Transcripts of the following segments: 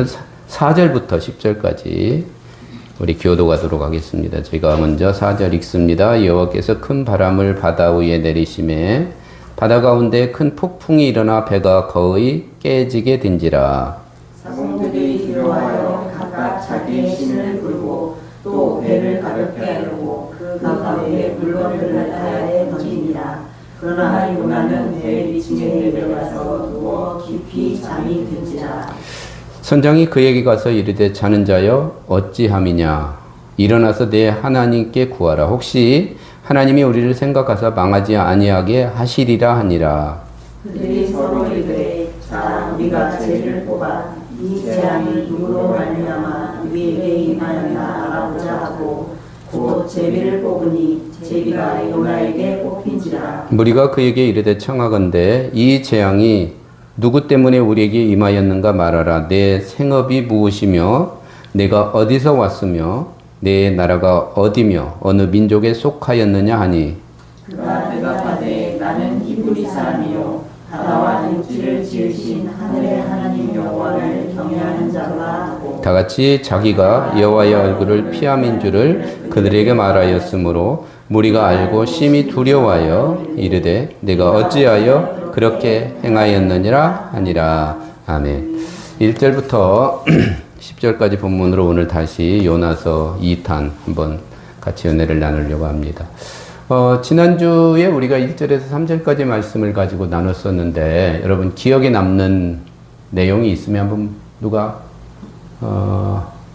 4절부터 10절까지 우리 교도하도록 하겠습니다. 제가 먼저 4절 읽습니다. 여호와께서 큰 바람을 바다 위에 내리심에 바다 가운데 큰 폭풍이 일어나 배가 거의 깨지게 된지라. 사공들이 들어와여 각각 자기의 신을 부르고 또 배를 가볍게 하려고 그 가운데 물건들을 바다에 던지니라. 그러나 요나는 배 위층에 내려가서 누워 깊이 잠이 든지라. 선장이 그에게 가서 이르되 자는 자여 어찌함이냐 일어나서 내 하나님께 구하라. 혹시 하나님이 우리를 생각하사 망하지 아니하게 하시리라 하니라. 그들이 서로 이르되 자 우리가 제비를 뽑아 이 재앙이 누구로 말미암아 우리에게 임하였나 알아보자 하고 곧 제비를 뽑으니 제비가 요나에게 뽑힌지라. 무리가 그에게 이르되 청하건대 이 재앙이 누구 때문에 우리에게 임하였는가 말하라. 내 생업이 무엇이며 내가 어디서 왔으며 내 나라가 어디며 어느 민족에 속하였느냐 하니. 그가 대답하되 나는 히브리 사람이요 바다와 육지를 지으신 하늘의 하나님 여호와를 경외하는 자라 하고 다같이 자기가 여호와의 얼굴을 피함인 줄을 그들에게 말하였으므로 무리가 알고 심히 두려워하여 이르되 내가 어찌하여 그렇게 행하였느니라 하니라. 아멘. 1절부터 10절까지 본문으로 오늘 다시 요나서 2탄 한번 같이 은혜를 나누려고 합니다. 지난주에 우리가 1절에서 3절까지 말씀을 가지고 나눴었는데 여러분 기억에 남는 내용이 있으면 한번 누가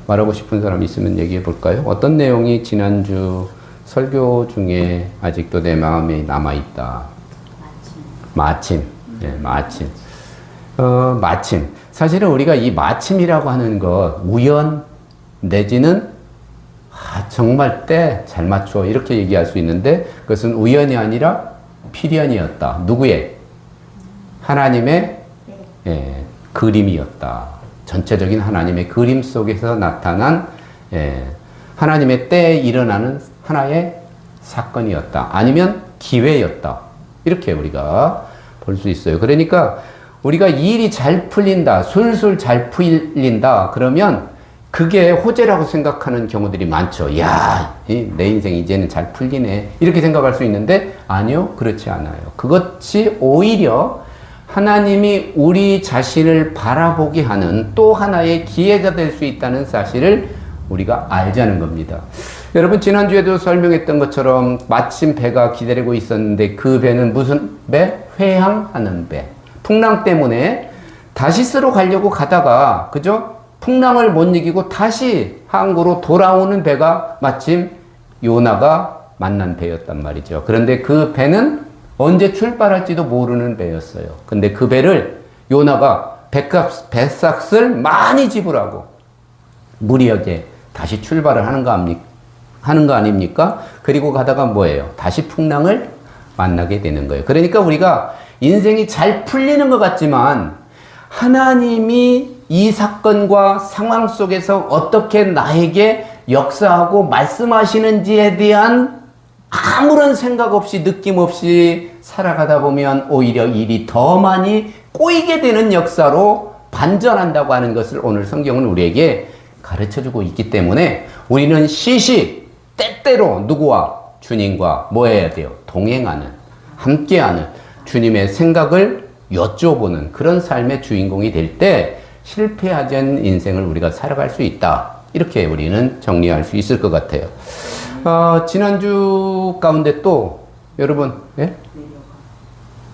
말하고 싶은 사람 있으면 얘기해 볼까요? 어떤 내용이 지난주 설교 중에 아직도 내 마음에 남아있다. 마침. 네, 마침. 마침. 사실은 우리가 이 마침이라고 하는 것, 우연 내지는 정말 때 잘 맞춰 이렇게 얘기할 수 있는데 그것은 우연이 아니라 필연이었다. 누구의? 하나님의 그림이었다. 전체적인 하나님의 그림 속에서 나타난 하나님의 때에 일어나는 하나의 사건이었다. 아니면 기회였다. 이렇게 우리가 볼 수 있어요. 그러니까 우리가 일이 잘 풀린다, 술술 잘 풀린다, 그러면 그게 호재라고 생각하는 경우들이 많죠. 야, 내 인생 이제는 잘 풀리네. 이렇게 생각할 수 있는데, 아니요, 그렇지 않아요. 그것이 오히려 하나님이 우리 자신을 바라보게 하는 또 하나의 기회가 될 수 있다는 사실을 우리가 알자는 겁니다. 여러분, 지난주에도 설명했던 것처럼 마침 배가 기다리고 있었는데 그 배는 무슨 배? 회항하는 배. 풍랑 때문에 다시스로 가려고 가다가, 그죠? 풍랑을 못 이기고 다시 항구로 돌아오는 배가 마침 요나가 만난 배였단 말이죠. 그런데 그 배는 언제 출발할지도 모르는 배였어요. 근데 그 배를 요나가 배삭을 많이 지불하고 무리하게 다시 출발을 하는 거 아닙니까? 그리고 가다가 뭐예요? 다시 풍랑을 만나게 되는 거예요. 그러니까 우리가 인생이 잘 풀리는 것 같지만 하나님이 이 사건과 상황 속에서 어떻게 나에게 역사하고 말씀하시는지에 대한 아무런 생각 없이 느낌 없이 살아가다 보면 오히려 일이 더 많이 꼬이게 되는 역사로 반전한다고 하는 것을 오늘 성경은 우리에게 가르쳐주고 있기 때문에 우리는 시시 때때로 누구와? 주님과 뭐 해야 돼요? 동행하는, 함께하는 주님의 생각을 여쭤보는 그런 삶의 주인공이 될 때 실패하지 않은 인생을 우리가 살아갈 수 있다. 이렇게 우리는 정리할 수 있을 것 같아요. 지난주 가운데 또 여러분, 예?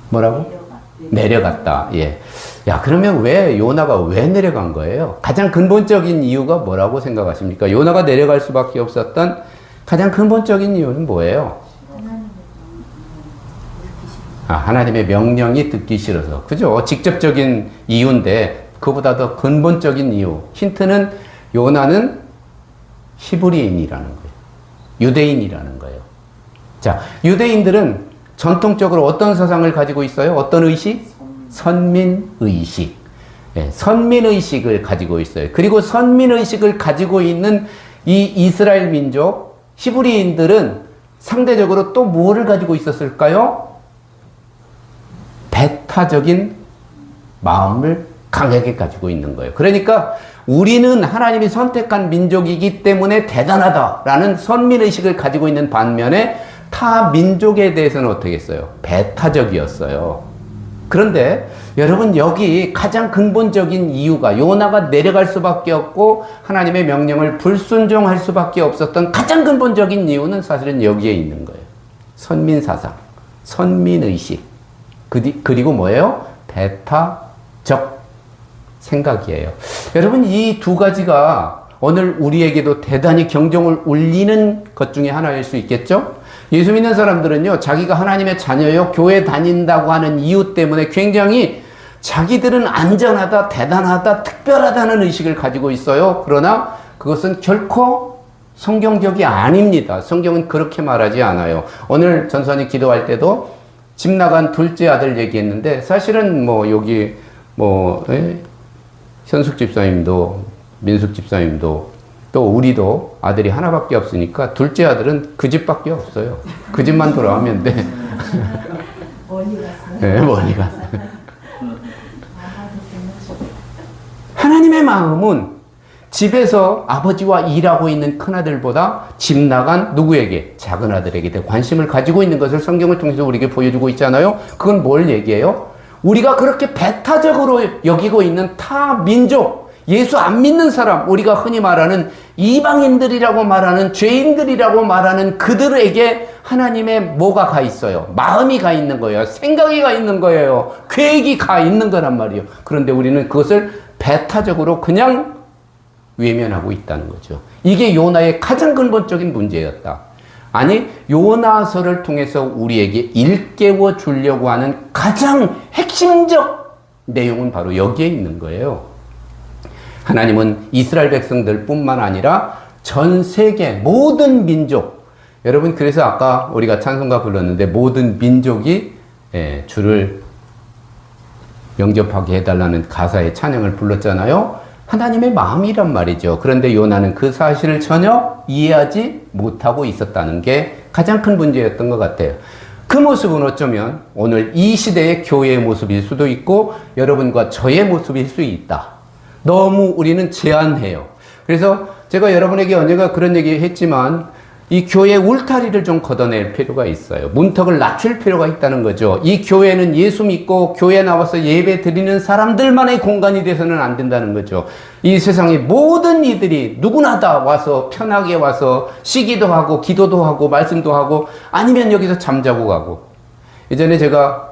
뭐라고? 내려갔다. 예. 야, 그러면 왜 요나가 왜 내려간 거예요? 가장 근본적인 이유가 뭐라고 생각하십니까? 요나가 내려갈 수밖에 없었던 가장 근본적인 이유는 뭐예요? 하나님의 명령이 듣기 싫어서. 그죠? 직접적인 이유인데 그보다 더 근본적인 이유. 힌트는 요나는 히브리인이라는 거예요. 유대인이라는 거예요. 자, 유대인들은 전통적으로 어떤 사상을 가지고 있어요? 어떤 의식? 선민의식. 네, 선민의식을 가지고 있어요. 그리고 선민의식을 가지고 있는 이 이스라엘 민족, 히브리인들은 상대적으로 또 뭐를 가지고 있었을까요? 배타적인 마음을 강하게 가지고 있는 거예요. 그러니까 우리는 하나님이 선택한 민족이기 때문에 대단하다라는 선민의식을 가지고 있는 반면에 타 민족에 대해서는 어떻게 했어요? 배타적이었어요. 그런데 여러분, 여기 가장 근본적인 이유가 요나가 내려갈 수밖에 없고 하나님의 명령을 불순종할 수밖에 없었던 가장 근본적인 이유는 사실은 여기에 있는 거예요. 선민사상, 선민의식, 그리고 뭐예요? 배타적 생각이에요. 여러분, 이 두 가지가 오늘 우리에게도 대단히 경종을 울리는 것 중에 하나일 수 있겠죠? 예수 믿는 사람들은요, 자기가 하나님의 자녀요, 교회 다닌다고 하는 이유 때문에 굉장히 자기들은 안전하다, 대단하다, 특별하다는 의식을 가지고 있어요. 그러나 그것은 결코 성경적이 아닙니다. 성경은 그렇게 말하지 않아요. 오늘 전선이 기도할 때도 집 나간 둘째 아들 얘기했는데, 사실은 여기 현숙 집사님도, 민숙 집사님도, 또 우리도 아들이 하나밖에 없으니까 둘째 아들은 그 집밖에 없어요. 그 집만 돌아오면 돼. 멀리 갔어요. 네, 멀리 갔어요. 하나님의 마음은 집에서 아버지와 일하고 있는 큰아들보다 집 나간 누구에게? 작은 아들에게 더 관심을 가지고 있는 것을 성경을 통해서 우리에게 보여주고 있잖아요. 그건 뭘 얘기해요? 우리가 그렇게 배타적으로 여기고 있는 타 민족, 예수 안 믿는 사람, 우리가 흔히 말하는 이방인들이라고 말하는, 죄인들이라고 말하는 그들에게 하나님의 뭐가 가 있어요? 마음이 가 있는 거예요. 생각이 가 있는 거예요. 계획이 가 있는 거란 말이에요. 그런데 우리는 그것을 배타적으로 그냥 외면하고 있다는 거죠. 이게 요나의 가장 근본적인 문제였다. 아니, 요나서를 통해서 우리에게 일깨워 주려고 하는 가장 핵심적 내용은 바로 여기에 있는 거예요. 하나님은 이스라엘 백성들 뿐만 아니라 전 세계 모든 민족, 여러분, 그래서 아까 우리가 찬송가 불렀는데 모든 민족이 주를 영접하게 해달라는 가사의 찬양을 불렀잖아요. 하나님의 마음이란 말이죠. 그런데 요나는 그 사실을 전혀 이해하지 못하고 있었다는 게 가장 큰 문제였던 것 같아요. 그 모습은 어쩌면 오늘 이 시대의 교회의 모습일 수도 있고 여러분과 저의 모습일 수 있다. 너무 우리는 제한해요. 그래서 제가 여러분에게 언젠가 그런 얘기 했지만 이 교회의 울타리를 좀 걷어낼 필요가 있어요. 문턱을 낮출 필요가 있다는 거죠. 이 교회는 예수 믿고 교회에 나와서 예배 드리는 사람들만의 공간이 돼서는 안 된다는 거죠. 이 세상의 모든 이들이 누구나 다 와서 편하게 와서 쉬기도 하고 기도도 하고 말씀도 하고 아니면 여기서 잠자고 가고. 예전에 제가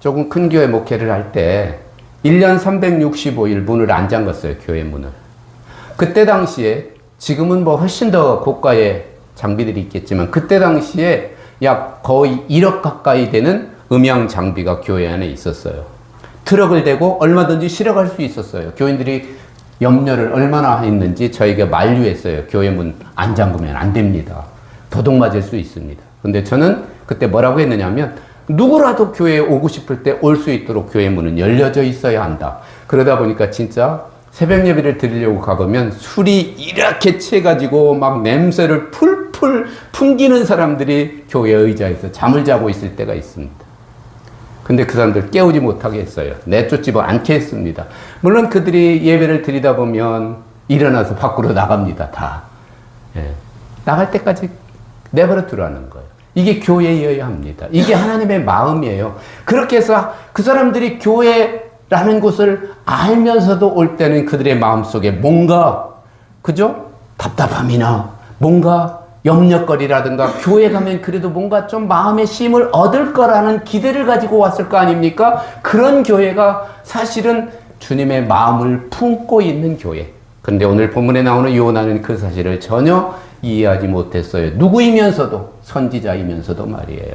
조금 큰 교회 목회를 할 때 1년 365일 문을 안 잠갔어요. 교회 문을. 그때 당시에 지금은 훨씬 더 고가의 장비들이 있겠지만 그때 당시에 약 거의 1억 가까이 되는 음향 장비가 교회 안에 있었어요. 트럭을 대고 얼마든지 실어갈 수 있었어요. 교인들이 염려를 얼마나 했는지 저에게 만류했어요. 교회 문 안 잠그면 안 됩니다. 도둑 맞을 수 있습니다. 근데 저는 그때 뭐라고 했느냐면 누구라도 교회에 오고 싶을 때 올 수 있도록 교회 문은 열려져 있어야 한다. 그러다 보니까 진짜 새벽 예배를 드리려고 가보면 술이 이렇게 채가지고 막 냄새를 풀풀 풍기는 사람들이 교회 의자에서 잠을 자고 있을 때가 있습니다. 근데 그 사람들 깨우지 못하게 했어요. 내쫓지 않게 했습니다. 물론 그들이 예배를 드리다 보면 일어나서 밖으로 나갑니다. 다. 나갈 때까지 내버려 두라는 거예요. 이게 교회여야 합니다. 이게 하나님의 마음이에요. 그렇게 해서 그 사람들이 교회라는 곳을 알면서도 올 때는 그들의 마음속에 뭔가, 그죠? 답답함이나 뭔가 염려거리라든가 교회 가면 그래도 뭔가 좀 마음의 쉼을 얻을 거라는 기대를 가지고 왔을 거 아닙니까? 그런 교회가 사실은 주님의 마음을 품고 있는 교회. 그런데 오늘 본문에 나오는 요나는 그 사실을 전혀 이해하지 못했어요. 누구이면서도, 선지자이면서도 말이에요.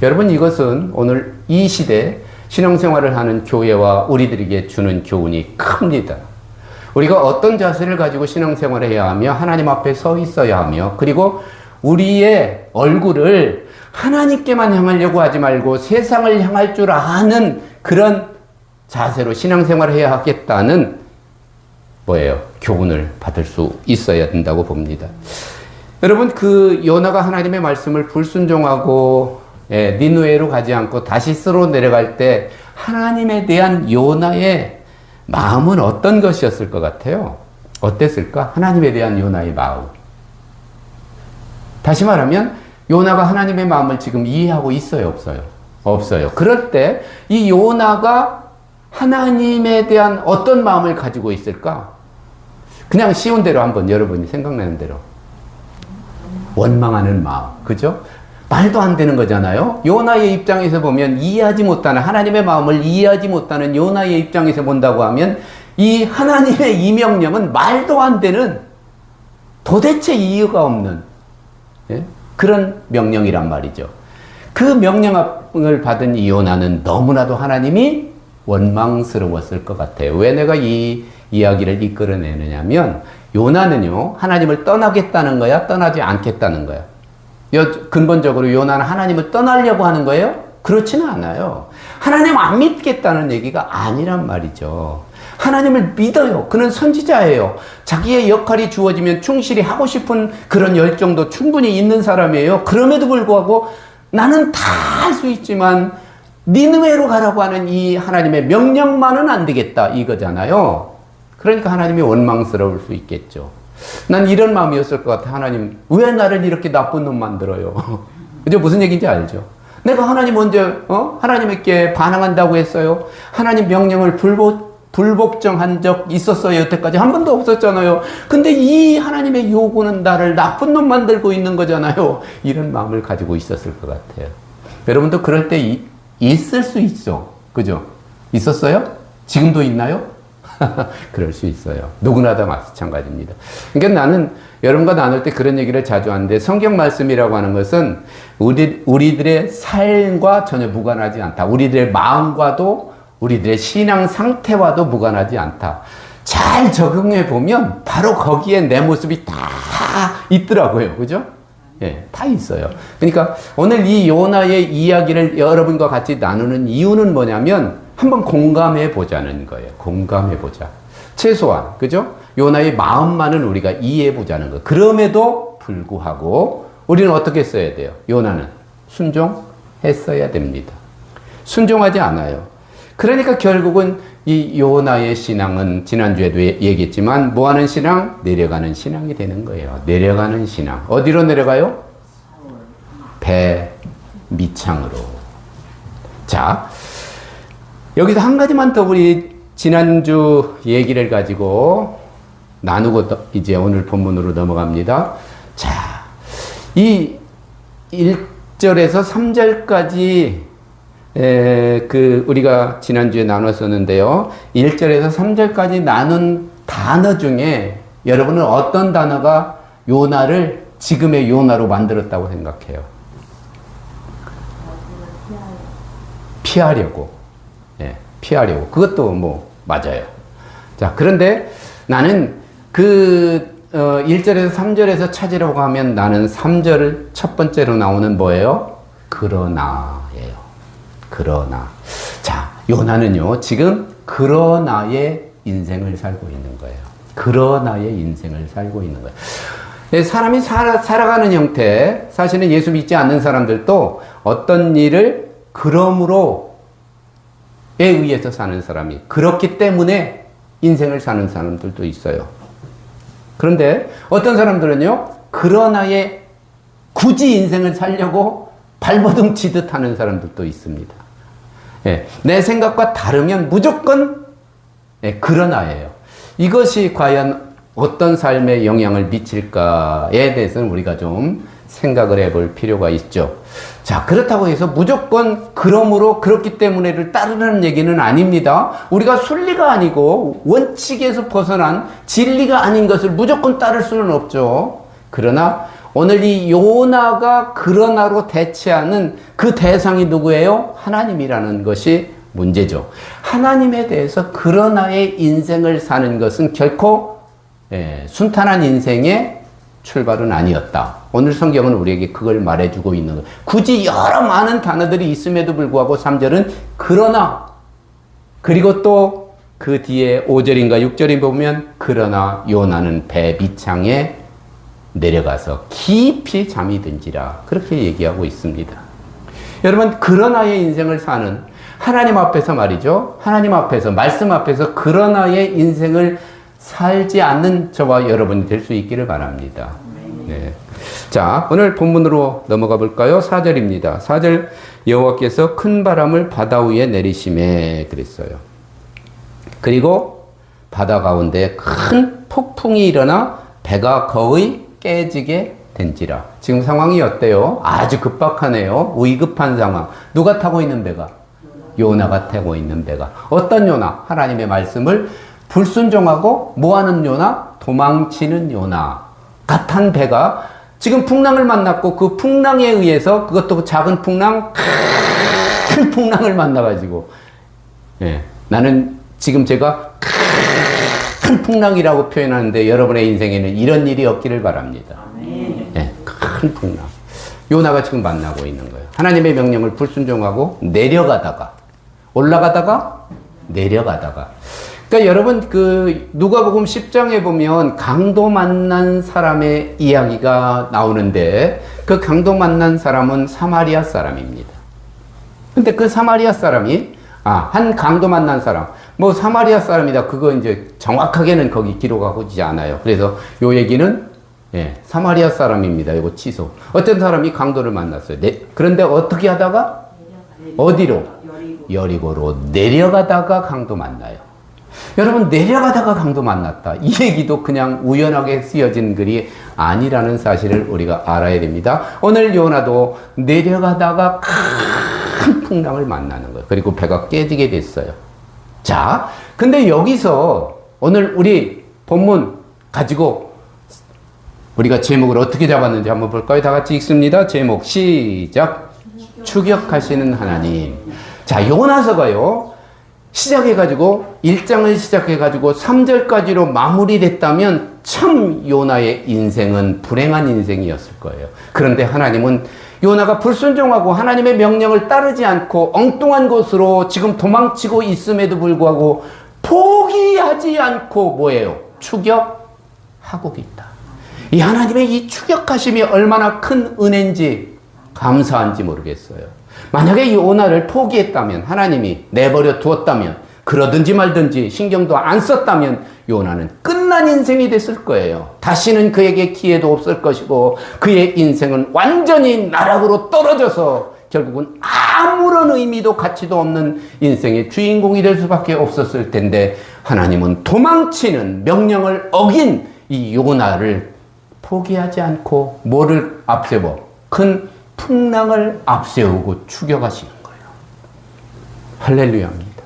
여러분, 이것은 오늘 이 시대 신앙생활을 하는 교회와 우리들에게 주는 교훈이 큽니다. 우리가 어떤 자세를 가지고 신앙생활을 해야 하며 하나님 앞에 서 있어야 하며 그리고 우리의 얼굴을 하나님께만 향하려고 하지 말고 세상을 향할 줄 아는 그런 자세로 신앙생활을 해야 하겠다는 교훈을 받을 수 있어야 된다고 봅니다. 여러분, 그 요나가 하나님의 말씀을 불순종하고 니느웨로 가지 않고 다시스로 내려갈 때 하나님에 대한 요나의 마음은 어떤 것이었을 것 같아요? 어땠을까? 하나님에 대한 요나의 마음. 다시 말하면 요나가 하나님의 마음을 지금 이해하고 있어요, 없어요? 없어요. 그럴 때 이 요나가 하나님에 대한 어떤 마음을 가지고 있을까? 그냥 쉬운 대로 한번 여러분이 생각나는 대로. 원망하는 마음. 그죠? 말도 안 되는 거잖아요. 요나의 입장에서 보면 이해하지 못하는, 하나님의 마음을 이해하지 못하는 요나의 입장에서 본다고 하면 이 하나님의 이 명령은 말도 안 되는, 도대체 이유가 없는, 예? 그런 명령이란 말이죠. 그 명령을 받은 이 요나는 너무나도 하나님이 원망스러웠을 것 같아요. 왜 내가 이 이야기를 이끌어내느냐면, 요나는요, 하나님을 떠나겠다는 거야, 떠나지 않겠다는 거야. 근본적으로 요나는 하나님을 떠나려고 하는 거예요? 그렇지는 않아요. 하나님 안 믿겠다는 얘기가 아니란 말이죠. 하나님을 믿어요. 그는 선지자예요. 자기의 역할이 주어지면 충실히 하고 싶은 그런 열정도 충분히 있는 사람이에요. 그럼에도 불구하고 나는 다 할 수 있지만 니느웨로 가라고 하는 이 하나님의 명령만은 안 되겠다 이거잖아요. 그러니까 하나님이 원망스러울 수 있겠죠. 난 이런 마음이었을 것 같아. 하나님, 왜 나를 이렇게 나쁜 놈 만들어요? 그죠? 무슨 얘기인지 알죠? 내가 하나님 언제, 하나님께 반항한다고 했어요? 하나님 명령을 불복종한 적 있었어요? 여태까지 한 번도 없었잖아요. 근데 이 하나님의 요구는 나를 나쁜 놈 만들고 있는 거잖아요. 이런 마음을 가지고 있었을 것 같아요. 여러분도 그럴 때 있을 수 있죠. 그죠? 있었어요? 지금도 있나요? 그럴 수 있어요. 누구나 다 마찬가지입니다. 그러니까 나는 여러분과 나눌 때 그런 얘기를 자주 하는데, 성경 말씀이라고 하는 것은 우리들의 삶과 전혀 무관하지 않다. 우리들의 마음과도 우리들의 신앙 상태와도 무관하지 않다. 잘 적응해 보면 바로 거기에 내 모습이 다 있더라고요. 그죠? 예, 다 있어요. 그러니까 오늘 이 요나의 이야기를 여러분과 같이 나누는 이유는 뭐냐면, 한번 공감해 보자는 거예요. 공감해 보자. 최소한, 그죠? 요나의 마음만은 우리가 이해해 보자는 거. 그럼에도 불구하고 우리는 어떻게 써야 돼요? 요나는 순종했어야 됩니다. 순종하지 않아요. 그러니까 결국은 이 요나의 신앙은 지난주에도 얘기했지만 뭐 하는 신앙? 내려가는 신앙이 되는 거예요. 내려가는 신앙. 어디로 내려가요? 배 밑창으로. 자, 여기서 한 가지만 더 우리 지난주 얘기를 가지고 나누고 이제 오늘 본문으로 넘어갑니다. 자, 이 1절에서 3절까지 우리가 지난주에 나눴었는데요. 1절에서 3절까지 나눈 단어 중에 여러분은 어떤 단어가 요나를 지금의 요나로 만들었다고 생각해요? 피하려고. 예, 피하려고. 그것도 뭐 맞아요. 자, 그런데 나는 1절에서 3절에서 찾으려고 하면 나는 3절을 첫 번째로 나오는 뭐예요? 그러나예요. 그러나. 자, 요나는요, 지금 그러나의 인생을 살고 있는 거예요. 그러나의 인생을 살고 있는 거예요. 사람이 살아가는 형태, 사실은 예수 믿지 않는 사람들도 어떤 일을 그러므로에 의해서 사는 사람이, 그렇기 때문에 인생을 사는 사람들도 있어요. 그런데 어떤 사람들은요, 그러나에 굳이 인생을 살려고 발버둥 치듯 하는 사람들도 있습니다. 예, 내 생각과 다르면 무조건 그러나예요. 이것이 과연 어떤 삶에 영향을 미칠까에 대해서는 우리가 좀 생각을 해볼 필요가 있죠. 자, 그렇다고 해서 무조건 그러므로 그렇기 때문에를 따르는 얘기는 아닙니다. 우리가 순리가 아니고 원칙에서 벗어난 진리가 아닌 것을 무조건 따를 수는 없죠. 그러나 오늘 이 요나가 그러나로 대체하는 그 대상이 누구예요? 하나님이라는 것이 문제죠. 하나님에 대해서 그러나의 인생을 사는 것은 결코 순탄한 인생의 출발은 아니었다. 오늘 성경은 우리에게 그걸 말해주고 있는 거예요. 굳이 여러 많은 단어들이 있음에도 불구하고 3절은 그러나, 그리고 또 그 뒤에 5절인가 6절에 보면 그러나 요나는 배 밑창에 내려가서 깊이 잠이 든지라, 그렇게 얘기하고 있습니다. 여러분, 그러나의 인생을 사는, 하나님 앞에서 말이죠. 하나님 앞에서, 말씀 앞에서 그러나의 인생을 살지 않는 저와 여러분이 될 수 있기를 바랍니다. 네. 자, 오늘 본문으로 넘어가 볼까요? 4절입니다. 4절, 여호와께서 큰 바람을 바다 위에 내리심에 그랬어요. 그리고 바다 가운데 큰 폭풍이 일어나 배가 거의 깨지게 된지라. 지금 상황이 어때요? 아주 급박하네요. 위급한 상황. 누가 타고 있는 배가? 요나가 타고 있는 배가. 어떤 요나? 하나님의 말씀을 불순종하고 뭐하는 요나? 도망치는 요나. 같은 배가 지금 풍랑을 만났고 그 풍랑에 의해서 그것도 작은 풍랑, 큰 풍랑을 만나가지고 나는 지금 제가 큰 풍랑이라고 표현하는데 여러분의 인생에는 이런 일이 없기를 바랍니다. 큰 풍랑. 요나가 지금 만나고 있는 거예요. 하나님의 명령을 불순종하고 내려가다가 올라가다가 내려가다가. 그러니까 여러분 그 누가복음 10장에 보면 강도 만난 사람의 이야기가 나오는데 그 강도 만난 사람은 사마리아 사람입니다. 근데 그 사마리아 사람이 한 강도 만난 사람, 뭐 사마리아 사람이다. 그거 이제 정확하게는 거기 기록하고 있지 않아요. 그래서 요 얘기는 사마리아 사람입니다. 이거 취소. 어떤 사람이 강도를 만났어요. 그런데 어떻게 하다가 어디로? 여리고로 내려가다가 강도 만나요. 여러분, 내려가다가 강도 만났다. 이 얘기도 그냥 우연하게 쓰여진 글이 아니라는 사실을 우리가 알아야 됩니다. 오늘 요나도 내려가다가 큰 풍랑을 만나는 거예요. 그리고 배가 깨지게 됐어요. 자, 근데 여기서 오늘 우리 본문 가지고 우리가 제목을 어떻게 잡았는지 한번 볼까요? 다 같이 읽습니다. 제목 시작. 추격하시는 하나님. 자, 요나서가요. 시작해가지고 1장을 시작해가지고 3절까지로 마무리됐다면 참 요나의 인생은 불행한 인생이었을 거예요. 그런데 하나님은 요나가 불순종하고 하나님의 명령을 따르지 않고 엉뚱한 곳으로 지금 도망치고 있음에도 불구하고 포기하지 않고 뭐예요? 추격하고 있다. 이 하나님의 이 추격하심이 얼마나 큰 은혜인지 감사한지 모르겠어요. 만약에 요나를 포기했다면, 하나님이 내버려 두었다면, 그러든지 말든지 신경도 안 썼다면 요나는 끝난 인생이 됐을 거예요. 다시는 그에게 기회도 없을 것이고 그의 인생은 완전히 나락으로 떨어져서 결국은 아무런 의미도 가치도 없는 인생의 주인공이 될 수밖에 없었을 텐데 하나님은 도망치는 명령을 어긴 이 요나를 포기하지 않고 뭐를 앞세워? 큰 풍랑을 앞세우고 추격하시는 거예요. 할렐루야입니다.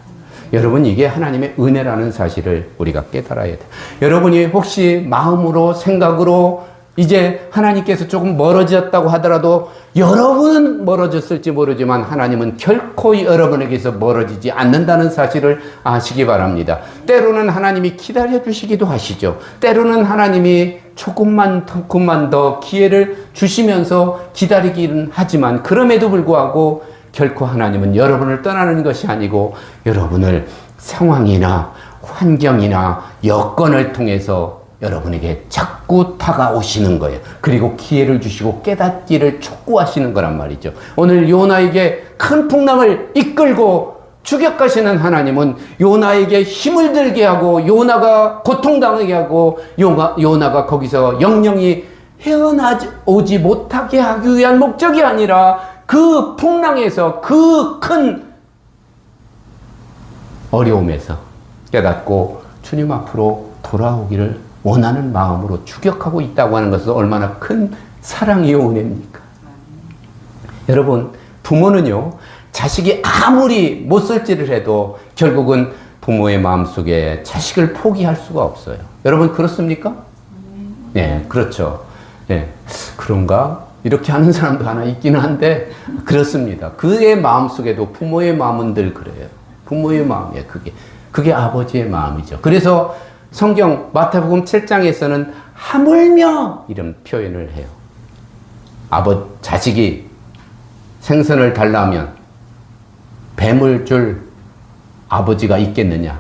여러분, 이게 하나님의 은혜라는 사실을 우리가 깨달아야 돼요. 여러분이 혹시 마음으로 생각으로 이제 하나님께서 조금 멀어졌다고 하더라도 여러분은 멀어졌을지 모르지만 하나님은 결코 여러분에게서 멀어지지 않는다는 사실을 아시기 바랍니다. 때로는 하나님이 기다려 주시기도 하시죠. 때로는 하나님이 조금만 더 기회를 주시면서 기다리기는 하지만 그럼에도 불구하고 결코 하나님은 여러분을 떠나는 것이 아니고 여러분을 상황이나 환경이나 여건을 통해서 여러분에게 자꾸 다가오시는 거예요. 그리고 기회를 주시고 깨닫기를 촉구하시는 거란 말이죠. 오늘 요나에게 큰 풍랑을 이끌고 추격하시는 하나님은 요나에게 힘을 들게 하고 요나가 고통당하게 하고 요나가 거기서 영영이 헤어나오지 못하게 하기 위한 목적이 아니라 그 풍랑에서 그 큰 어려움에서 깨닫고 주님 앞으로 돌아오기를 원하는 마음으로 추격하고 있다고 하는 것은 얼마나 큰 사랑이요 은혜입니까? 여러분, 부모는요 자식이 아무리 못쓸지를 해도 결국은 부모의 마음속에 자식을 포기할 수가 없어요. 여러분 그렇습니까? 네, 그렇죠. 네, 그런가? 이렇게 하는 사람도 하나 있기는 한데 그렇습니다. 그의 마음속에도 부모의 마음은 늘 그래요. 부모의 마음이에요. 그게 아버지의 마음이죠. 그래서 성경 마태복음 7장에서는 하물며 이런 표현을 해요. 자식이 생선을 달라면 뱀을 줄 아버지가 있겠느냐?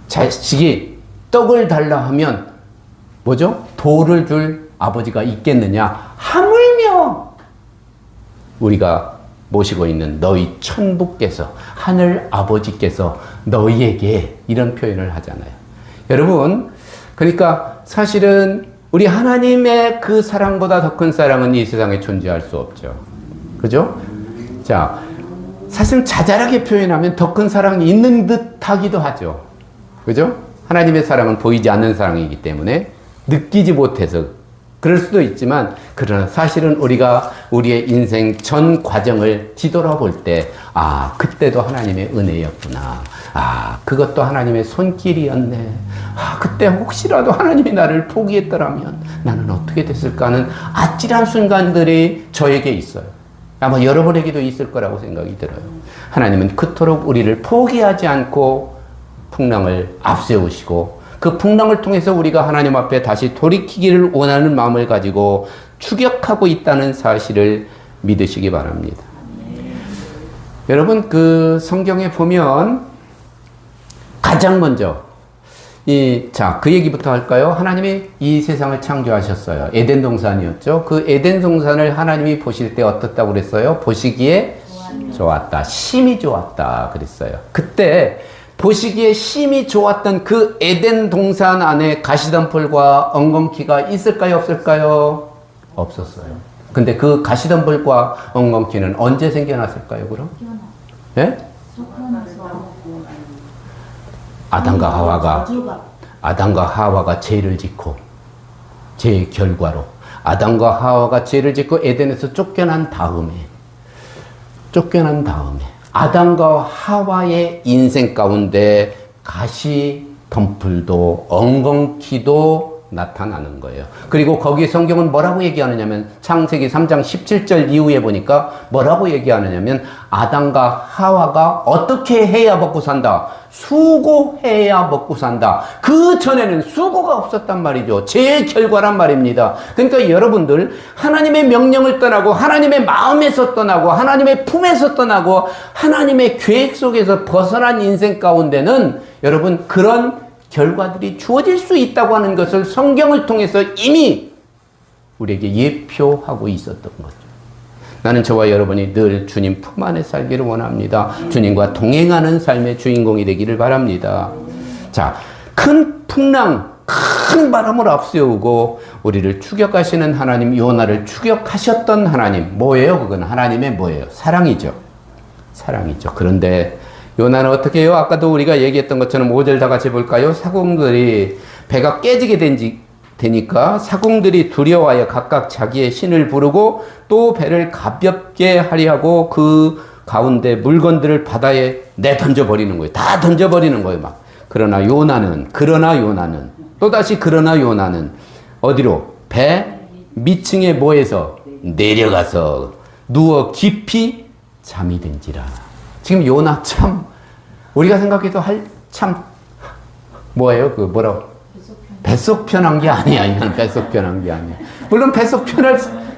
자식이 떡을 달라 하면 뭐죠? 돌을 줄 아버지가 있겠느냐? 하물며 우리가 모시고 있는 너희 천부께서, 하늘 아버지께서 너희에게, 이런 표현을 하잖아요. 여러분, 그러니까 사실은 우리 하나님의 그 사랑보다 더 큰 사랑은 이 세상에 존재할 수 없죠. 그죠? 자, 사실 자잘하게 표현하면 더 큰 사랑이 있는 듯 하기도 하죠. 그죠? 하나님의 사랑은 보이지 않는 사랑이기 때문에 느끼지 못해서 그럴 수도 있지만, 그러나 사실은 우리가 우리의 인생 전 과정을 뒤돌아볼 때, 아, 그때도 하나님의 은혜였구나. 아, 그것도 하나님의 손길이었네. 아, 그때 혹시라도 하나님이 나를 포기했더라면 나는 어떻게 됐을까 하는 아찔한 순간들이 저에게 있어요. 아마 여러분에게도 있을 거라고 생각이 들어요. 하나님은 그토록 우리를 포기하지 않고 풍랑을 앞세우시고, 그 풍랑을 통해서 우리가 하나님 앞에 다시 돌이키기를 원하는 마음을 가지고 추격하고 있다는 사실을 믿으시기 바랍니다. 여러분, 그 성경에 보면 가장 먼저 그 얘기부터 할까요? 하나님이 이 세상을 창조하셨어요. 에덴 동산이었죠. 그 에덴 동산을 하나님이 보실 때 어떻다고 그랬어요? 보시기에 좋았다. 심히 좋았다. 그랬어요. 그때 보시기에 심히 좋았던 그 에덴 동산 안에 가시덤불과 엉겅퀴가 있을까요? 없을까요? 없었어요. 근데 그 가시덤불과 엉겅퀴는 언제 생겨났을까요, 그럼? 예? 아담과 하와가 죄를 짓고, 죄의 결과로 아담과 하와가 죄를 짓고 에덴에서 쫓겨난 다음에 아담과 하와의 인생 가운데 가시덤불도 엉겅퀴도 나타나는 거예요. 그리고 거기 성경은 뭐라고 얘기하느냐면, 창세기 3장 17절 이후에 보니까 뭐라고 얘기하느냐면, 아담과 하와가 어떻게 해야 먹고 산다? 수고해야 먹고 산다. 그 전에는 수고가 없었단 말이죠. 제 결과란 말입니다. 그러니까 여러분들, 하나님의 명령을 떠나고 하나님의 마음에서 떠나고 하나님의 품에서 떠나고 하나님의 계획 속에서 벗어난 인생 가운데는 여러분, 그런 결과들이 주어질 수 있다고 하는 것을 성경을 통해서 이미 우리에게 예표하고 있었던 거죠. 나는 저와 여러분이 늘 주님 품 안에 살기를 원합니다. 주님과 동행하는 삶의 주인공이 되기를 바랍니다. 자, 큰 풍랑, 큰 바람을 앞세우고 우리를 추격하시는 하나님, 요나를 추격하셨던 하나님, 뭐예요? 그건 하나님의 뭐예요? 사랑이죠. 그런데 요나는 어떻게 해요? 아까도 우리가 얘기했던 것처럼 5절 다 같이 볼까요? 사공들이 배가 깨지게 되니까 사공들이 두려워하여 각각 자기의 신을 부르고 또 배를 가볍게 하려고 그 가운데 물건들을 바다에 내던져 버리는 거예요. 다 던져버리는 거예요, 막. 그러나 요나는 또다시 그러나 요나는 어디로? 배 밑층에 뭐해서? 내려가서 누워 깊이 잠이 든지라. 지금 요나 참, 우리가 생각해도 참, 뭐예요? 뱃속 편한 게 아니야. 이건 뱃속 편한 게 아니야. 물론 뱃속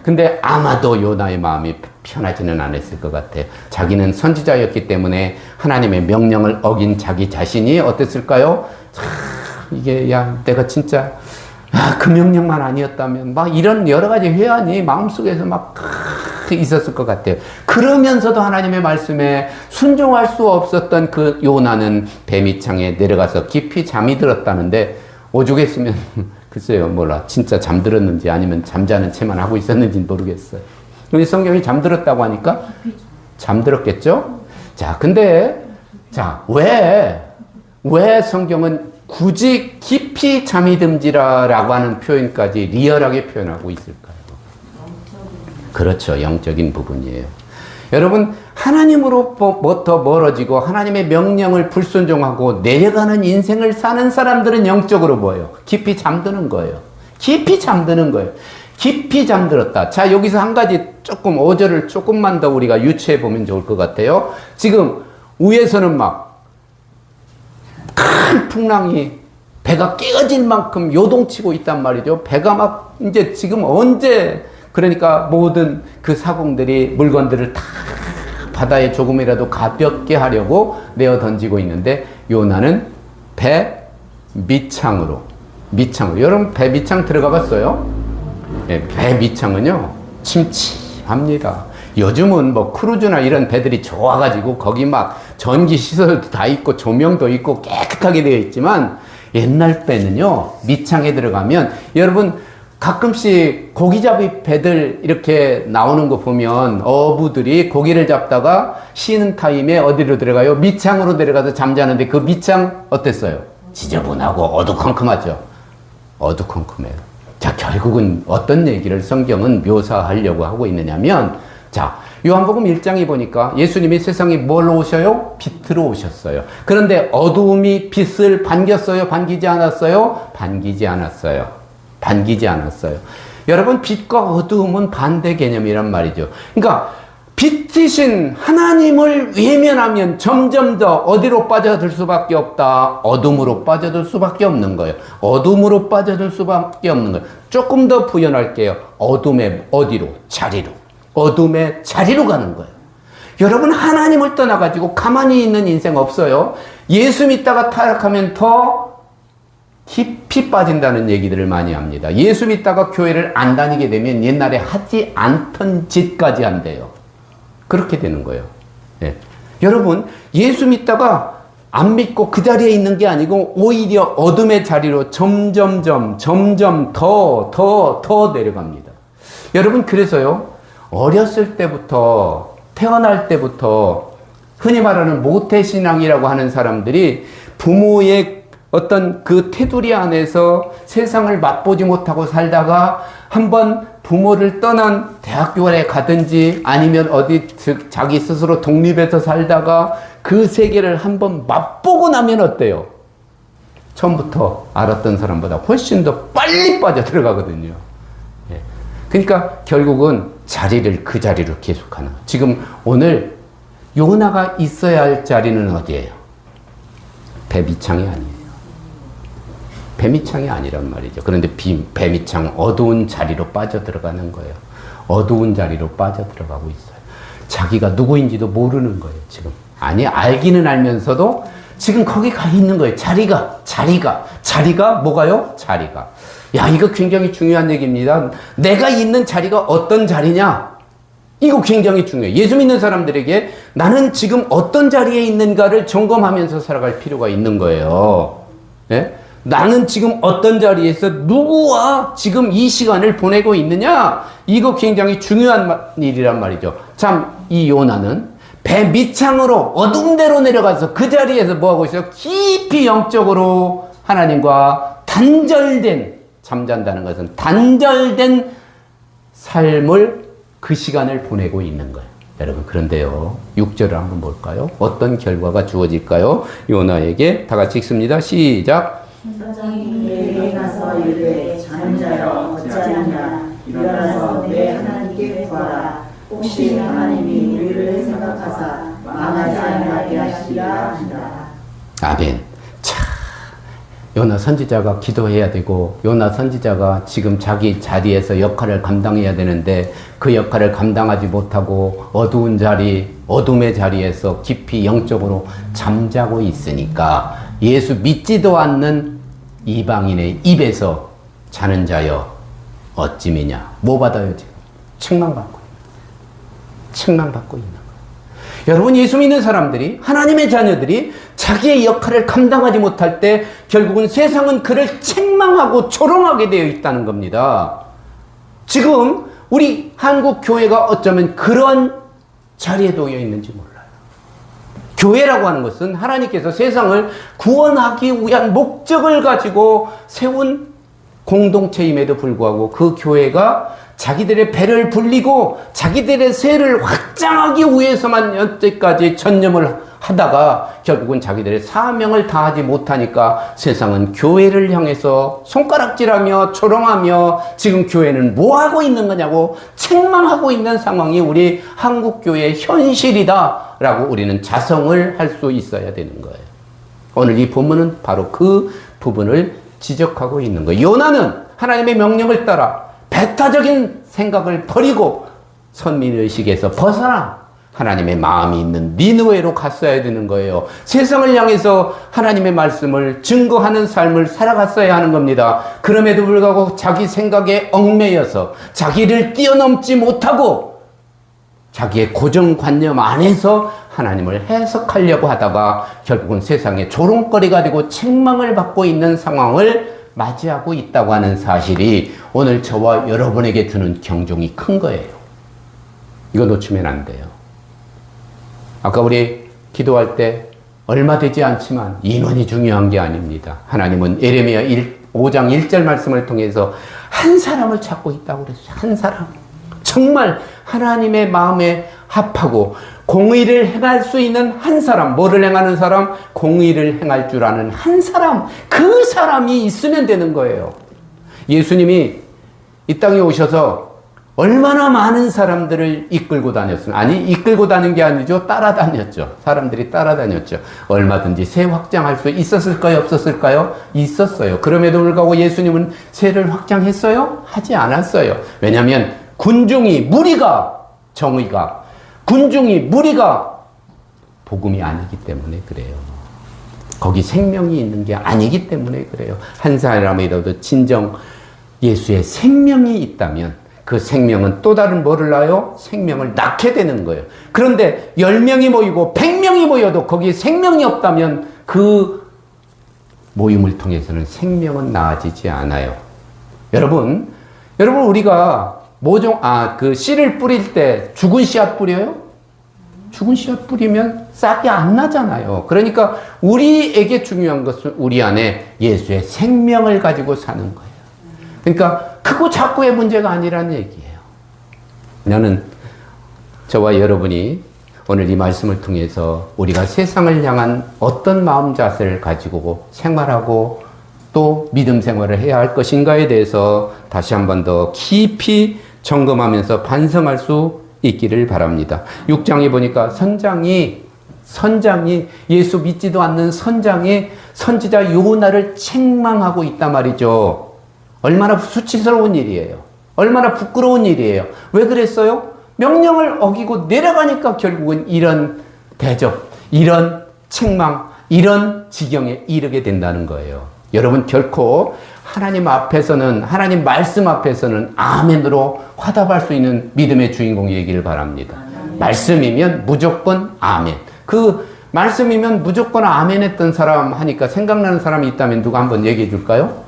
근데 아마도 요나의 마음이 편하지는 않았을 것 같아요. 자기는 선지자였기 때문에 하나님의 명령을 어긴 자기 자신이 어땠을까요? 이게, 내가 진짜, 그 명령만 아니었다면, 막 이런 여러 가지 회한이 마음속에서 막 있었을 것 같아요. 그러면서도 하나님의 말씀에 순종할 수 없었던 그 요나는 배 밑창에 내려가서 깊이 잠이 들었다는데, 오죽했으면 글쎄요, 몰라. 진짜 잠들었는지 아니면 잠자는 채만 하고 있었는지는 모르겠어요. 근데 성경이 잠들었다고 하니까 잠들었겠죠? 자, 근데 왜 성경은 굳이 깊이 잠이 든지라라고 하는 표현까지 리얼하게 표현하고 있을까요? 그렇죠. 영적인 부분이에요. 여러분, 하나님으로부터 멀어지고 하나님의 명령을 불순종하고 내려가는 인생을 사는 사람들은 영적으로 뭐예요? 깊이 잠드는 거예요. 깊이 잠들었다. 자, 여기서 한 가지 5절을 조금만 더 우리가 유추해 보면 좋을 것 같아요. 지금 위에서는 막 큰 풍랑이 배가 깨어질 만큼 요동치고 있단 말이죠. 배가 막 이제 지금 언제, 그러니까 모든 그 사공들이 물건들을 다 바다에 조금이라도 가볍게 하려고 내어 던지고 있는데, 요나는 배 밑창으로. 여러분, 배 밑창 들어가 봤어요? 네, 배 밑창은요, 침침합니다. 요즘은 뭐 크루즈나 이런 배들이 좋아가지고 거기 막 전기 시설도 다 있고 조명도 있고 깨끗하게 되어 있지만 옛날 배는요, 밑창에 들어가면 여러분 가끔씩 고기잡이 배들 이렇게 나오는 거 보면 어부들이 고기를 잡다가 쉬는 타임에 어디로 들어가요? 밑창으로 내려가서 잠자는데 그 밑창 어땠어요? 지저분하고 어두컴컴하죠? 어두컴컴해요. 자, 결국은 어떤 얘기를 성경은 묘사하려고 하고 있느냐면, 자, 요한복음 1장에 보니까 예수님이 세상에 뭘로 오셔요? 빛으로 오셨어요. 그런데 어두움이 빛을 반겼어요? 반기지 않았어요? 반기지 않았어요. 반기지 않았어요. 여러분, 빛과 어두움은 반대 개념이란 말이죠. 그러니까 빛이신 하나님을 외면하면 점점 더 어디로 빠져들 수밖에 없다. 어둠으로 빠져들 수밖에 없는 거예요. 어둠으로 빠져들 수밖에 없는 거예요. 조금 더 부연할게요. 어둠의 어디로? 자리로. 어둠의 자리로 가는 거예요. 여러분, 하나님을 떠나가지고 가만히 있는 인생 없어요. 예수 믿다가 타락하면 더 깊이 빠진다는 얘기들을 많이 합니다. 예수 믿다가 교회를 안 다니게 되면 옛날에 하지 않던 짓까지 한대요. 그렇게 되는 거예요. 예. 여러분, 예수 믿다가 안 믿고 그 자리에 있는 게 아니고 오히려 어둠의 자리로 점점 더 내려갑니다. 여러분, 그래서요, 어렸을 때부터, 태어날 때부터 흔히 말하는 모태신앙이라고 하는 사람들이 부모의 어떤 그 테두리 안에서 세상을 맛보지 못하고 살다가 한번 부모를 떠난 대학교에 가든지 아니면 어디 자기 스스로 독립해서 살다가 그 세계를 한번 맛보고 나면 어때요? 처음부터 알았던 사람보다 훨씬 더 빨리 빠져들어가거든요. 예. 그러니까 결국은 자리를 그 자리로 계속하는 거예요. 지금 오늘 요나가 있어야 할 자리는 어디예요? 배 밑창이 아니에요. 배밑창이 아니란 말이죠. 그런데 배밑창 어두운 자리로 빠져들어가는 거예요. 어두운 자리로 빠져들어가고 있어요. 자기가 누구인지도 모르는 거예요, 지금. 아니, 알기는 알면서도 지금 거기 가 있는 거예요. 자리가 뭐가요? 자리가. 야, 이거 굉장히 중요한 얘기입니다. 내가 있는 자리가 어떤 자리냐? 이거 굉장히 중요해요. 예수 믿는 사람들에게 나는 지금 어떤 자리에 있는가를 점검하면서 살아갈 필요가 있는 거예요. 네? 나는 지금 어떤 자리에서 누구와 지금 이 시간을 보내고 있느냐? 이거 굉장히 중요한 일이란 말이죠. 참, 이 요나는 배 밑창으로 어두운 데로 내려가서 그 자리에서 뭐하고 있어요? 깊이 영적으로 하나님과 단절된, 잠잔다는 것은 단절된 삶을 그 시간을 보내고 있는 거예요. 여러분, 그런데요, 6절을 한번 볼까요? 어떤 결과가 주어질까요? 요나에게 다 같이 읽습니다. 시작. 선장이 그에게 가서 이르되 자는 자여 어찌하느냐 일어나서 내 하나님께 구하라 혹시 하나님이 우리를 생각하사 망하지 아니하게 하시리라 한다. 아멘. 자, 요나 선지자가 기도해야 되고 요나 선지자가 지금 자기 자리에서 역할을 감당해야 되는데 그 역할을 감당하지 못하고 어두운 자리, 어둠의 자리에서 깊이 영적으로 잠자고 있으니까 예수 믿지도 않는 이방인의 입에서 자는 자여 어찌미냐. 뭐 받아요 지금? 책망받고 있는 거예요. 여러분, 예수 믿는 사람들이, 하나님의 자녀들이 자기의 역할을 감당하지 못할 때 결국은 세상은 그를 책망하고 조롱하게 되어 있다는 겁니다. 지금 우리 한국 교회가 어쩌면 그런 자리에 놓여 있는지 몰라요. 교회라고 하는 것은 하나님께서 세상을 구원하기 위한 목적을 가지고 세운 공동체임에도 불구하고 그 교회가 자기들의 배를 불리고 자기들의 세를 확장하기 위해서만 여태까지 전념을 하다가 결국은 자기들의 사명을 다하지 못하니까 세상은 교회를 향해서 손가락질하며 조롱하며 지금 교회는 뭐하고 있는 거냐고 책망하고 있는 상황이 우리 한국교회의 현실이다 라고 우리는 자성을 할 수 있어야 되는 거예요. 오늘 이 본문은 바로 그 부분을 지적하고 있는 거예요. 요나는 하나님의 명령을 따라 배타적인 생각을 버리고 선민의식에서 벗어나 하나님의 마음이 있는 니느웨로 갔어야 되는 거예요. 세상을 향해서 하나님의 말씀을 증거하는 삶을 살아갔어야 하는 겁니다. 그럼에도 불구하고 자기 생각에 얽매여서 자기를 뛰어넘지 못하고 자기의 고정관념 안에서 하나님을 해석하려고 하다가 결국은 세상에 조롱거리가 되고 책망을 받고 있는 상황을 맞이하고 있다고 하는 사실이 오늘 저와 여러분에게 주는 경종이 큰 거예요. 이거 놓치면 안 돼요. 아까 우리 기도할 때 얼마 되지 않지만 인원이 중요한 게 아닙니다. 하나님은 예레미야 5장 1절 말씀을 통해서 한 사람을 찾고 있다고 그랬어요. 한 사람. 정말 하나님의 마음에 합하고 공의를 행할 수 있는 한 사람. 뭐를 행하는 사람? 공의를 행할 줄 아는 한 사람. 그 사람이 있으면 되는 거예요. 예수님이 이 땅에 오셔서 얼마나 많은 사람들을 이끌고 다녔어요. 아니, 이끌고 다닌 게 아니죠. 따라다녔죠. 사람들이 따라다녔죠. 얼마든지 세 확장할 수 있었을까요? 없었을까요? 있었어요. 그럼에도 불구하고 예수님은 세를 확장했어요? 하지 않았어요. 왜냐하면 군중이, 무리가 정의가, 군중이, 무리가 복음이 아니기 때문에 그래요. 거기 생명이 있는 게 아니기 때문에 그래요. 한 사람이라도 진정 예수의 생명이 있다면 그 생명은 또 다른 뭐를 낳아요? 생명을 낳게 되는 거예요. 그런데 10명이 모이고 100명이 모여도 거기에 생명이 없다면 그 모임을 통해서는 생명은 나아지지 않아요. 여러분 우리가 그 씨를 뿌릴 때 죽은 씨앗 뿌려요? 죽은 씨앗 뿌리면 싹이 안 나잖아요. 그러니까 우리에게 중요한 것은 우리 안에 예수의 생명을 가지고 사는 거예요. 그러니까 크고 작고의 문제가 아니라는 얘기예요. 나는 저와 여러분이 오늘 이 말씀을 통해서 우리가 세상을 향한 어떤 마음 자세를 가지고 생활하고 또 믿음 생활을 해야 할 것인가에 대해서 다시 한 번 더 깊이 점검하면서 반성할 수 있기를 바랍니다. 6장에 보니까 선장이 예수 믿지도 않는 선장이 선지자 요나를 책망하고 있단 말이죠. 얼마나 수치스러운 일이에요. 얼마나 부끄러운 일이에요. 왜 그랬어요? 명령을 어기고 내려가니까 결국은 이런 대접, 이런 책망, 이런 지경에 이르게 된다는 거예요. 여러분 결코 하나님 앞에서는, 하나님 말씀 앞에서는 아멘으로 화답할 수 있는 믿음의 주인공이 되기를 바랍니다. 말씀이면 무조건 아멘. 그 말씀이면 무조건 아멘 했던 사람 하니까 생각나는 사람이 있다면 누가 한번 얘기해 줄까요?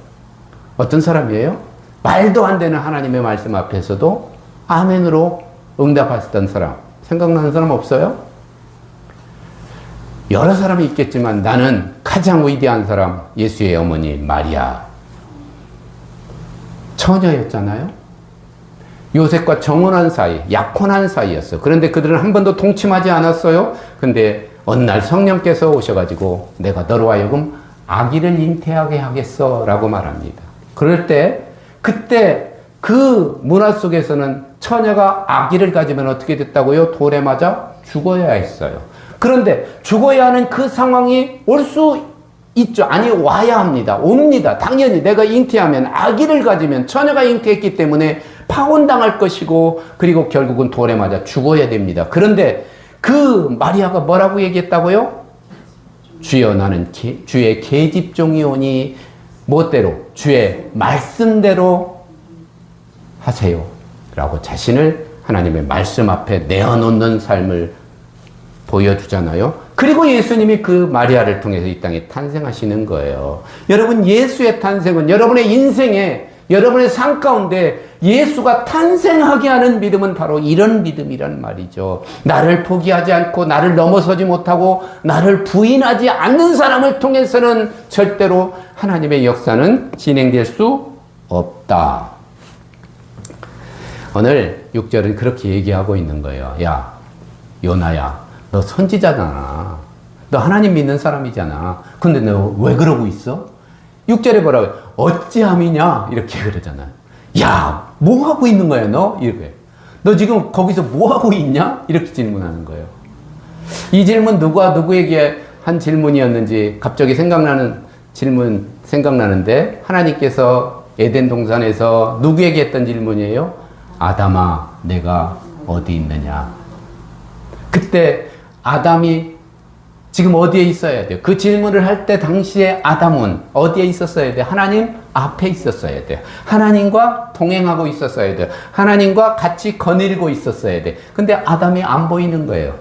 어떤 사람이에요? 말도 안 되는 하나님의 말씀 앞에서도 아멘으로 응답하셨던 사람. 생각나는 사람 없어요? 여러 사람이 있겠지만 나는 가장 위대한 사람, 예수의 어머니 마리아. 처녀였잖아요. 요셉과 정혼한 사이, 약혼한 사이였어요. 그런데 그들은 한 번도 동침하지 않았어요. 근데 어느 날 성령께서 오셔가지고 내가 너로 하여금 아기를 잉태하게 하겠어 라고 말합니다. 그럴 때 그때 그 문화 속에서는 처녀가 아기를 가지면 어떻게 됐다고요? 돌에 맞아 죽어야 했어요. 그런데 죽어야 하는 그 상황이 올 수 있죠. 아니 와야 합니다. 옵니다. 당연히 내가 잉태하면 아기를 가지면 처녀가 잉태했기 때문에 파혼당할 것이고 그리고 결국은 돌에 맞아 죽어야 됩니다. 그런데 그 마리아가 뭐라고 얘기했다고요? 주여 나는 주의 계집종이오니 뭐대로? 주의 말씀대로 하세요 라고 자신을 하나님의 말씀 앞에 내어놓는 삶을 보여주잖아요. 그리고 예수님이 그 마리아를 통해서 이 땅에 탄생하시는 거예요. 여러분 예수의 탄생은 여러분의 인생에 여러분의 삶 가운데 예수가 탄생하게 하는 믿음은 바로 이런 믿음이란 말이죠. 나를 포기하지 않고 나를 넘어서지 못하고 나를 부인하지 않는 사람을 통해서는 절대로 하나님의 역사는 진행될 수 없다. 오늘 6절은 그렇게 얘기하고 있는 거예요. 야, 요나야, 너 선지자잖아. 너 하나님 믿는 사람이잖아. 근데 너 왜 그러고 있어? 6절에 뭐라고요? 어찌함이냐? 이렇게 그러잖아요. 야, 뭐 하고 있는 거야, 너? 이렇게. 너 지금 거기서 뭐 하고 있냐? 이렇게 질문하는 거예요. 이 질문 누가 누구에게 한 질문이었는지 갑자기 생각나는데 하나님께서 에덴 동산에서 누구에게 했던 질문이에요? 아담아, 내가 어디 있느냐? 그때 아담이 지금 어디에 있어야 돼요? 그 질문을 할 때 당시에 아담은 어디에 있었어야 돼요? 하나님 앞에 있었어야 돼요. 하나님과 동행하고 있었어야 돼요. 하나님과 같이 거닐고 있었어야 돼요. 근데 아담이 안 보이는 거예요.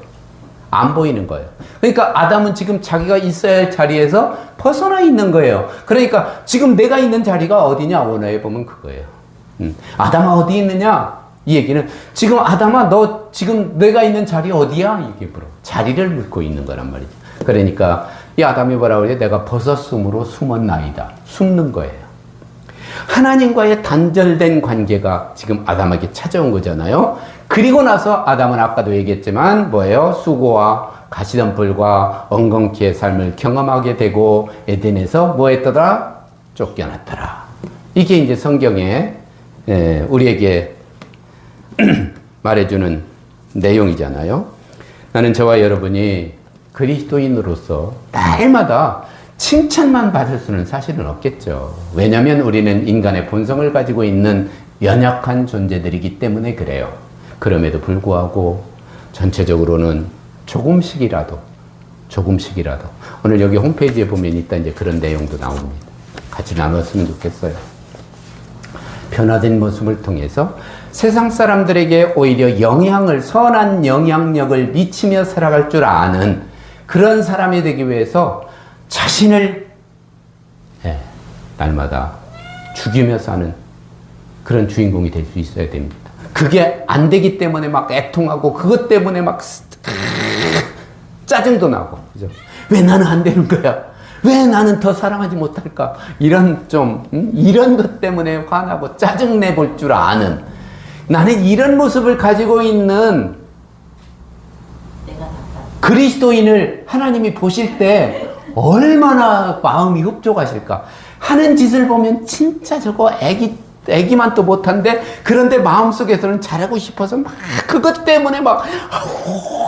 안 보이는 거예요. 그러니까 아담은 지금 자기가 있어야 할 자리에서 벗어나 있는 거예요. 그러니까 지금 내가 있는 자리가 어디냐? 원어에 보면 그거예요. 아담아 어디 있느냐? 이 얘기는 지금 아담아 너 지금 내가 있는 자리 어디야? 이게 물어. 자리를 묻고 있는 거란 말이죠. 그러니까 이 아담이 뭐라고 그래요? 내가 벗었으므로 숨었나이다. 숨는 거예요. 하나님과의 단절된 관계가 지금 아담에게 찾아온 거잖아요. 그리고 나서 아담은 아까도 얘기했지만 뭐예요? 수고와 가시덤불과 엉겅퀴의 삶을 경험하게 되고 에덴에서 뭐 했더라? 쫓겨났더라. 이게 이제 성경에 우리에게 말해주는 내용이잖아요. 나는 저와 여러분이 그리스도인으로서 날마다 칭찬만 받을 수는 사실은 없겠죠. 왜냐하면 우리는 인간의 본성을 가지고 있는 연약한 존재들이기 때문에 그래요. 그럼에도 불구하고 전체적으로는 조금씩이라도 오늘 여기 홈페이지에 보면 이따 이제 그런 내용도 나옵니다. 같이 나눴으면 좋겠어요. 변화된 모습을 통해서 세상 사람들에게 오히려 선한 영향력을 미치며 살아갈 줄 아는 그런 사람이 되기 위해서 자신을 날마다 죽이며 사는 그런 주인공이 될 수 있어야 됩니다. 그게 안 되기 때문에 막 애통하고 그것 때문에 막 짜증도 나고, 그죠? 왜 나는 안 되는 거야? 왜 나는 더 사랑하지 못할까? 이런 것 때문에 화나고 짜증내 볼 줄 아는, 나는 이런 모습을 가지고 있는 그리스도인을 하나님이 보실 때 얼마나 마음이 흡족하실까? 하는 짓을 보면 진짜 저거 애기만 또 못한데, 그런데 마음속에서는 잘하고 싶어서 막 그것 때문에 막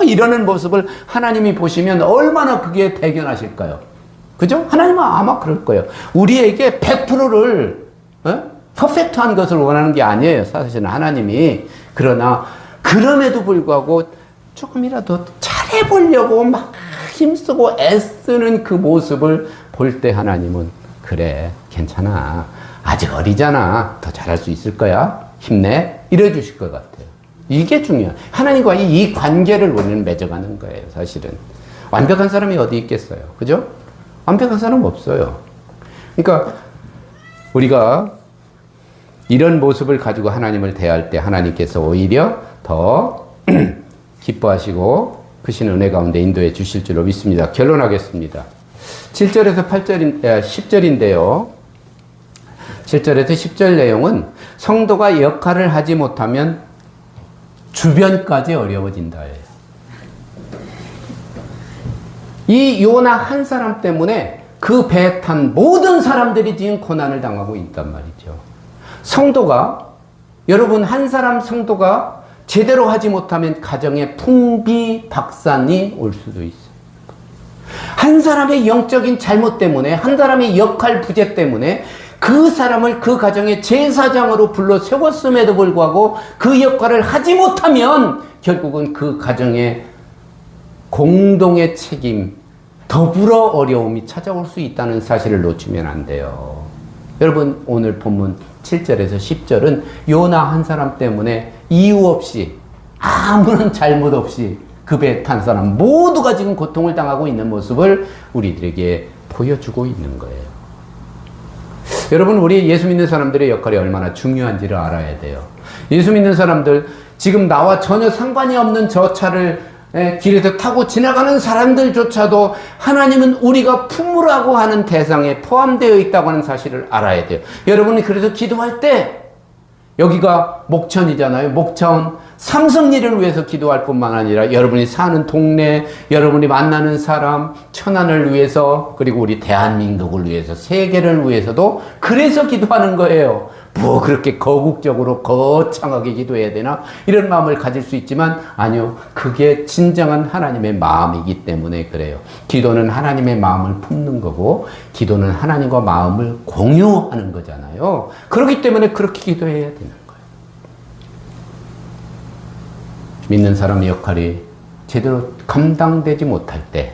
이러는 모습을 하나님이 보시면 얼마나 그게 대견하실까요? 그죠? 하나님은 아마 그럴 거예요. 우리에게 100%를 퍼펙트한 것을 원하는 게 아니에요. 사실은 하나님이. 그러나 그럼에도 불구하고 조금이라도 잘해보려고 막 힘쓰고 애쓰는 그 모습을 볼 때 하나님은 그래, 괜찮아. 아직 어리잖아. 더 잘할 수 있을 거야. 힘내. 이래 주실 것 같아요. 이게 중요해요. 하나님과의 이 관계를 우리는 맺어가는 거예요. 사실은. 완벽한 사람이 어디 있겠어요. 그죠? 완벽한 사람 없어요. 그러니까 우리가 이런 모습을 가지고 하나님을 대할 때 하나님께서 오히려 더 기뻐하시고 크신 은혜 가운데 인도해 주실 줄로 믿습니다. 결론하겠습니다. 7절에서 10절인데요. 7절에서 10절 내용은 성도가 역할을 하지 못하면 주변까지 어려워진다예요. 이 요나 한 사람 때문에 그 배에 탄 모든 사람들이 지금 고난을 당하고 있단 말이죠. 성도가, 여러분 한 사람 성도가 제대로 하지 못하면 가정에 풍비박산이 올 수도 있어요. 한 사람의 영적인 잘못 때문에, 한 사람의 역할 부재 때문에 그 사람을 그 가정의 제사장으로 불러 세웠음에도 불구하고 그 역할을 하지 못하면 결국은 그 가정의 공동의 책임, 더불어 어려움이 찾아올 수 있다는 사실을 놓치면 안 돼요. 여러분 오늘 본문 7절에서 10절은 요나 한 사람 때문에 이유 없이 아무런 잘못 없이 그 배에 탄 사람 모두가 지금 고통을 당하고 있는 모습을 우리들에게 보여주고 있는 거예요. 여러분 우리 예수 믿는 사람들의 역할이 얼마나 중요한지를 알아야 돼요. 예수 믿는 사람들, 지금 나와 전혀 상관이 없는 저 차를 길에서 타고 지나가는 사람들조차도 하나님은 우리가 품으라고 하는 대상에 포함되어 있다고 하는 사실을 알아야 돼요. 여러분이 그래서 기도할 때, 여기가 목천이잖아요. 목천, 삼성리를 위해서 기도할 뿐만 아니라 여러분이 사는 동네, 여러분이 만나는 사람, 천안을 위해서, 그리고 우리 대한민국을 위해서, 세계를 위해서도 그래서 기도하는 거예요. 뭐 그렇게 거국적으로 거창하게 기도해야 되나? 이런 마음을 가질 수 있지만 아니요. 그게 진정한 하나님의 마음이기 때문에 그래요. 기도는 하나님의 마음을 품는 거고 기도는 하나님과 마음을 공유하는 거잖아요. 그렇기 때문에 그렇게 기도해야 되는 거예요. 믿는 사람의 역할이 제대로 감당되지 못할 때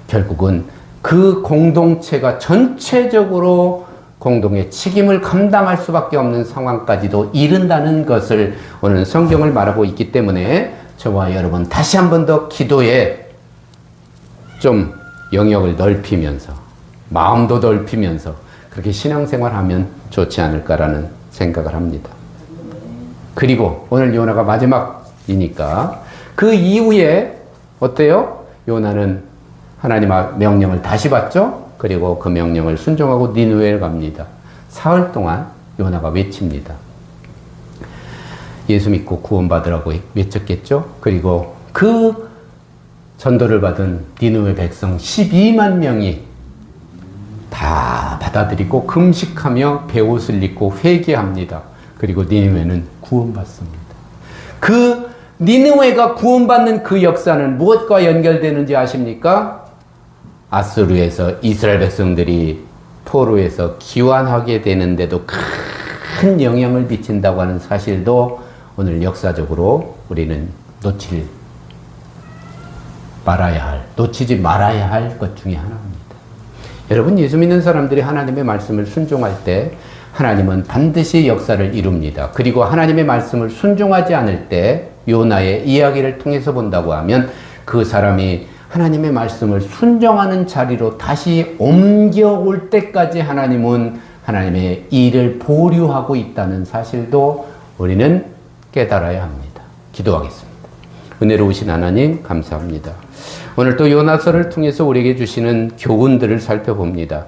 결국은 그 공동체가 전체적으로 공동의 책임을 감당할 수밖에 없는 상황까지도 이른다는 것을 오늘 성경을 말하고 있기 때문에 저와 여러분 다시 한 번 더 기도에 좀 영역을 넓히면서 마음도 넓히면서 그렇게 신앙생활하면 좋지 않을까라는 생각을 합니다. 그리고 오늘 요나가 마지막이니까 그 이후에 어때요? 요나는 하나님의 명령을 다시 받죠? 그리고 그 명령을 순종하고 니느웨에 갑니다. 사흘 동안 요나가 외칩니다. 예수 믿고 구원받으라고 외쳤겠죠? 그리고 그 전도를 받은 니느웨 백성 12만 명이 다 받아들이고 금식하며 베옷을 입고 회개합니다. 그리고 니느웨는 구원받습니다. 그 니느웨가 구원받는 그 역사는 무엇과 연결되는지 아십니까? 아수르에서 이스라엘 백성들이 포로에서 기환하게 되는데도 큰 영향을 미친다고 하는 사실도 오늘 역사적으로 우리는 놓치지 말아야 할 것 중에 하나입니다. 여러분, 예수 믿는 사람들이 하나님의 말씀을 순종할 때 하나님은 반드시 역사를 이룹니다. 그리고 하나님의 말씀을 순종하지 않을 때 요나의 이야기를 통해서 본다고 하면 그 사람이 하나님의 말씀을 순종하는 자리로 다시 옮겨올 때까지 하나님은 하나님의 일을 보류하고 있다는 사실도 우리는 깨달아야 합니다. 기도하겠습니다. 은혜로우신 하나님 감사합니다. 오늘 또 요나서를 통해서 우리에게 주시는 교훈들을 살펴봅니다.